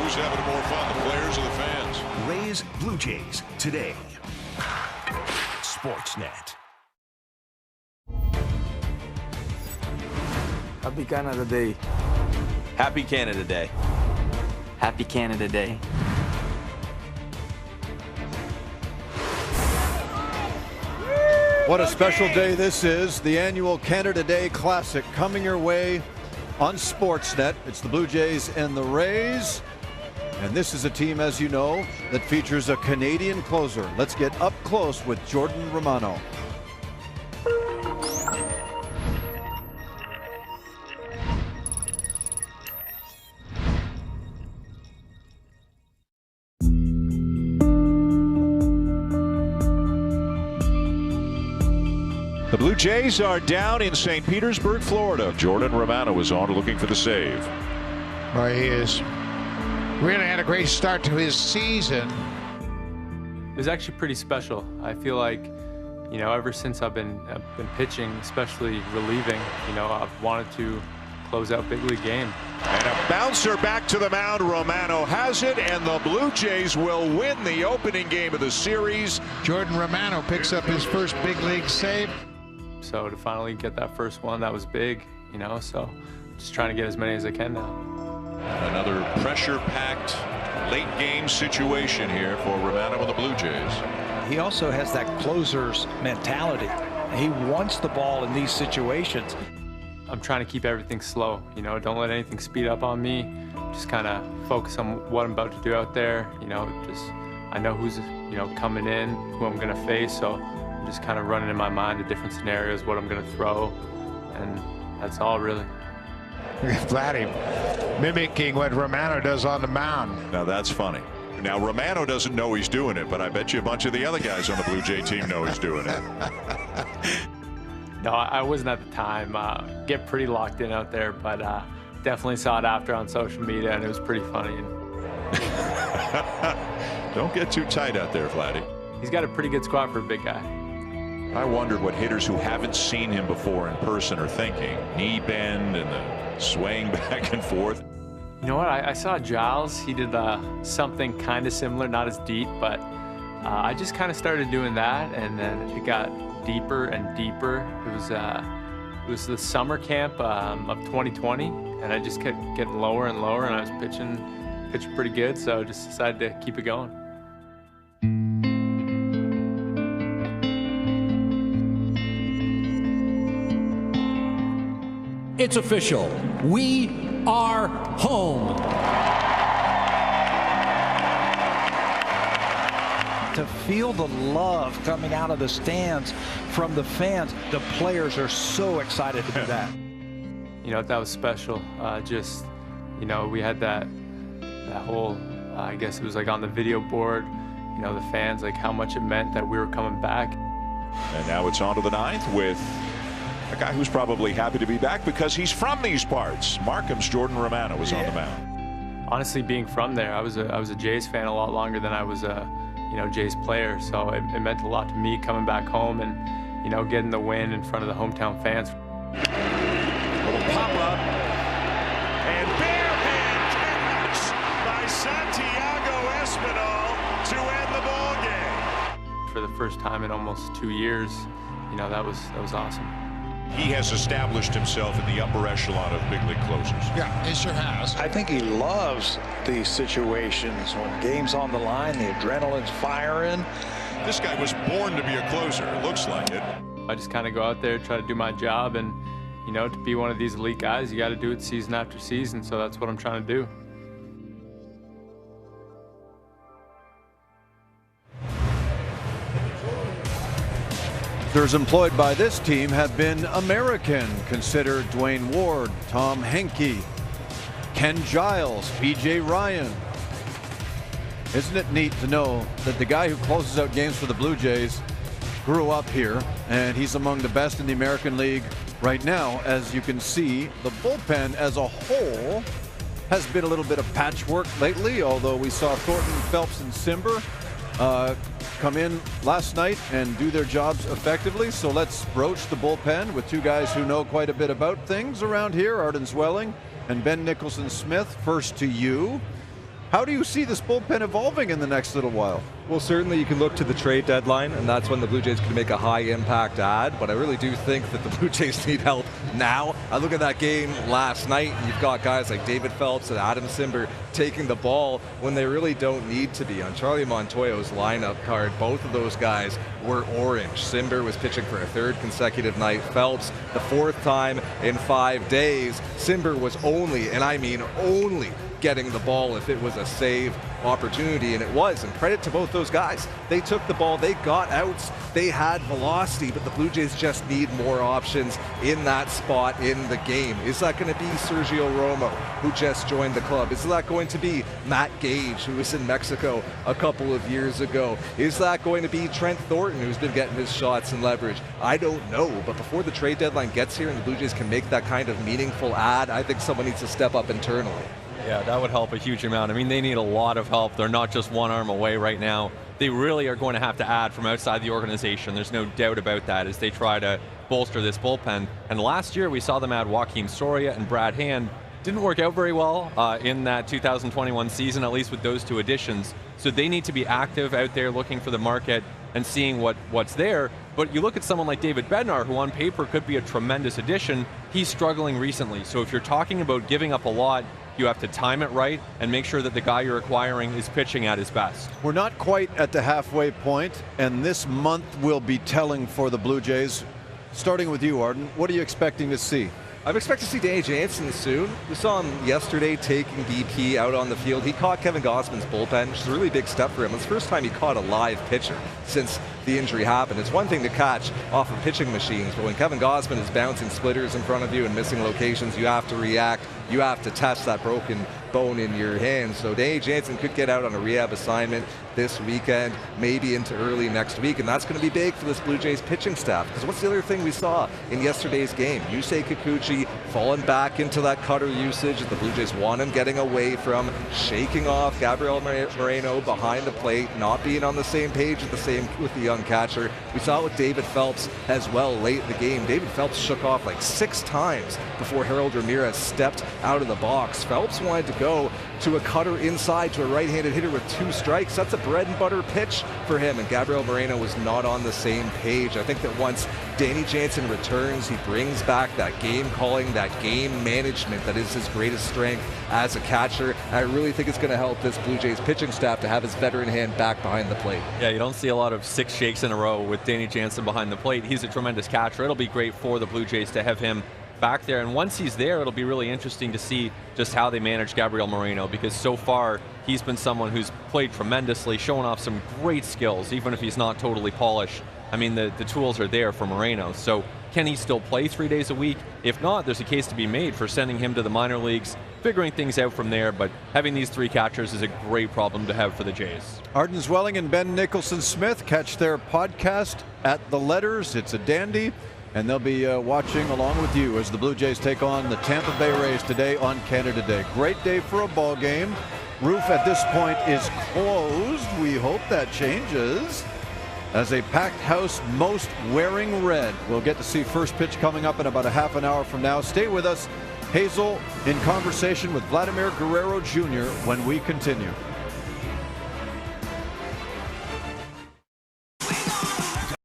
Who's having more fun, the players or the fans? Rays Blue Jays today. Sportsnet. Happy Canada Day. Happy Canada Day. Happy Canada Day. What a special day this is. The annual Canada Day Classic coming your way on Sportsnet. It's the Blue Jays and the Rays. And this is a team, as you know, that features a Canadian closer. Let's get up close with Jordan Romano. The Blue Jays are down in St. Petersburg, Florida. Jordan Romano is on looking for the save. Well, he is really had a great start to his season. It was actually pretty special. I feel like, you know, ever since I've been pitching, especially relieving, you know, I've wanted to close out big league game. And a bouncer back to the mound. Romano has it, and the Blue Jays will win the opening game of the series. Jordan Romano picks up his first big league save. So to finally get that first one, that was big, you know, so just trying to get as many as I can now. Another pressure-packed late game situation here for Romano and the Blue Jays. He also has that closer's mentality. He wants the ball in these situations. I'm trying to keep everything slow, you know, don't let anything speed up on me. Just kind of focus on what I'm about to do out there, you know, I know who's, you know, coming in, who I'm going to face, so I'm just kind of running in my mind the different scenarios, what I'm going to throw, and that's all really. Vladdy mimicking what Romano does on the mound. Now that's funny. Now Romano doesn't know he's doing it, but I bet you a bunch of the other guys on the Blue Jay team know he's doing it. No, I wasn't at the time. Get pretty locked in out there, but definitely saw it after on social media, and it was pretty funny. Don't get too tight out there, Vladdy. He's got a pretty good squad for a big guy. I wondered what hitters who haven't seen him before in person are thinking. Knee bend and the swaying back and forth. You know what? I saw Giles. He did something kind of similar, not as deep, but I just kind of started doing that, and then it got deeper and deeper. It was the summer camp of 2020, and I just kept getting lower and lower, and I was pitching pretty good, so I just decided to keep it going. It's official. We are home. To feel the love coming out of the stands from the fans, the players are so excited to do that. You know, that was special. Just, you know, we had that whole, I guess it was like on the video board, you know, the fans, like how much it meant that we were coming back. And now it's on to the ninth with a guy who's probably happy to be back because he's from these parts. Markham's Jordan Romano was on the mound. Honestly, being from there, I was a Jays fan a lot longer than I was a, you know, Jays player. So it meant a lot to me coming back home and, you know, getting the win in front of the hometown fans. Little pop up and barehand catch by Santiago Espinal to end the ball game. For the first time in almost 2 years, you know, that was awesome. He has established himself in the upper echelon of big league closers. Yeah, he sure has. I think he loves these situations when game's on the line, the adrenaline's firing. This guy was born to be a closer. It looks like it. I just kind of go out there, try to do my job, and, you know, to be one of these elite guys, you got to do it season after season, so that's what I'm trying to do. Pitchers employed by this team have been American. Consider Dwayne Ward, Tom Henke, Ken Giles, B.J. Ryan. Isn't it neat to know that the guy who closes out games for the Blue Jays grew up here, and he's among the best in the American League right now. As you can see, the bullpen as a whole has been a little bit of patchwork lately, although we saw Thornton, Phelps, and Simber come in last night and do their jobs effectively. So let's broach the bullpen with two guys who know quite a bit about things around here, Arden Zwelling and Ben Nicholson Smith. First to you. How do you see this bullpen evolving in the next little while? Well, certainly you can look to the trade deadline, and that's when the Blue Jays can make a high-impact add, but I really do think that the Blue Jays need help now. I look at that game last night, and you've got guys like David Phelps and Adam Cimber taking the ball when they really don't need to be. On Charlie Montoyo's lineup card, both of those guys were orange. Cimber was pitching for a third consecutive night. Phelps, the fourth time in 5 days. Cimber was only, and I mean only, getting the ball if it was a save opportunity, and it was. And credit to both those guys. They took the ball, they got outs, they had velocity, but the Blue Jays just need more options in that spot in the game. Is that going to be Sergio Romo, who just joined the club? Is that going to be Matt Gage, who was in Mexico a couple of years ago? Is that going to be Trent Thornton, who's been getting his shots and leverage? I don't know, but before the trade deadline gets here and the Blue Jays can make that kind of meaningful add, I think someone needs to step up internally. Yeah, that would help a huge amount. I mean, they need a lot of help. They're not just one arm away right now. They really are going to have to add from outside the organization. There's no doubt about that as they try to bolster this bullpen. And last year, we saw them add Joaquin Soria and Brad Hand. Didn't work out very well in that 2021 season, at least with those two additions. So they need to be active out there looking for the market and seeing what's there. But you look at someone like David Bednar, who on paper could be a tremendous addition. He's struggling recently. So if you're talking about giving up a lot, you have to time it right and make sure that the guy you're acquiring is pitching at his best. We're not quite at the halfway point, and this month will be telling for the Blue Jays. Starting with you, Arden, what are you expecting to see? I'm expecting to see Danny Jansen soon. We saw him yesterday taking BP out on the field. He caught Kevin Gossman's bullpen, which is a really big step for him. It's the first time he caught a live pitcher since the injury happened. It's one thing to catch off of pitching machines, but when Kevin Gossman is bouncing splitters in front of you and missing locations, you have to react. You have to test that broken bone in your hands. So Danny Jansen could get out on a rehab assignment this weekend, maybe into early next week, and that's going to be big for this Blue Jays pitching staff. Because what's the other thing we saw in yesterday's game? Yusei Kikuchi falling back into that cutter usage that the Blue Jays want him getting away from, shaking off Gabriel Moreno behind the plate, not being on the same page with the young catcher. We saw it with David Phelps as well late in the game. David Phelps shook off like 6 times before Harold Ramirez stepped out of the box. Phelps wanted to go to a cutter inside to a right-handed hitter with 2 strikes. That's a bread and butter pitch for him, and Gabriel Moreno was not on the same page. I think that once Danny Jansen returns, he brings back that game calling, that game management that is his greatest strength as a catcher. I really think it's going to help this Blue Jays pitching staff to have his veteran hand back behind the plate. Yeah, you don't see a lot of 6 shakes in a row with Danny Jansen behind the plate. He's a tremendous catcher. It'll be great for the Blue Jays to have him back there, and once he's there, it'll be really interesting to see just how they manage Gabriel Moreno, because so far he's been someone who's played tremendously, showing off some great skills, even if he's not totally polished. I mean, the tools are there for Moreno. So can he still play 3 days a week? If not, there's a case to be made for sending him to the minor leagues, figuring things out from there, but having these 3 catchers is a great problem to have for the Jays. Arden Zwelling and Ben Nicholson-Smith, catch their podcast at The Letters. It's a dandy. And they'll be watching along with you as the Blue Jays take on the Tampa Bay Rays today on Canada Day. Great day for a ball game. Roof at this point is closed. We hope that changes as a packed house, most wearing red. We'll get to see first pitch coming up in about a half an hour from now. Stay with us. Hazel in conversation with Vladimir Guerrero Jr. when we continue.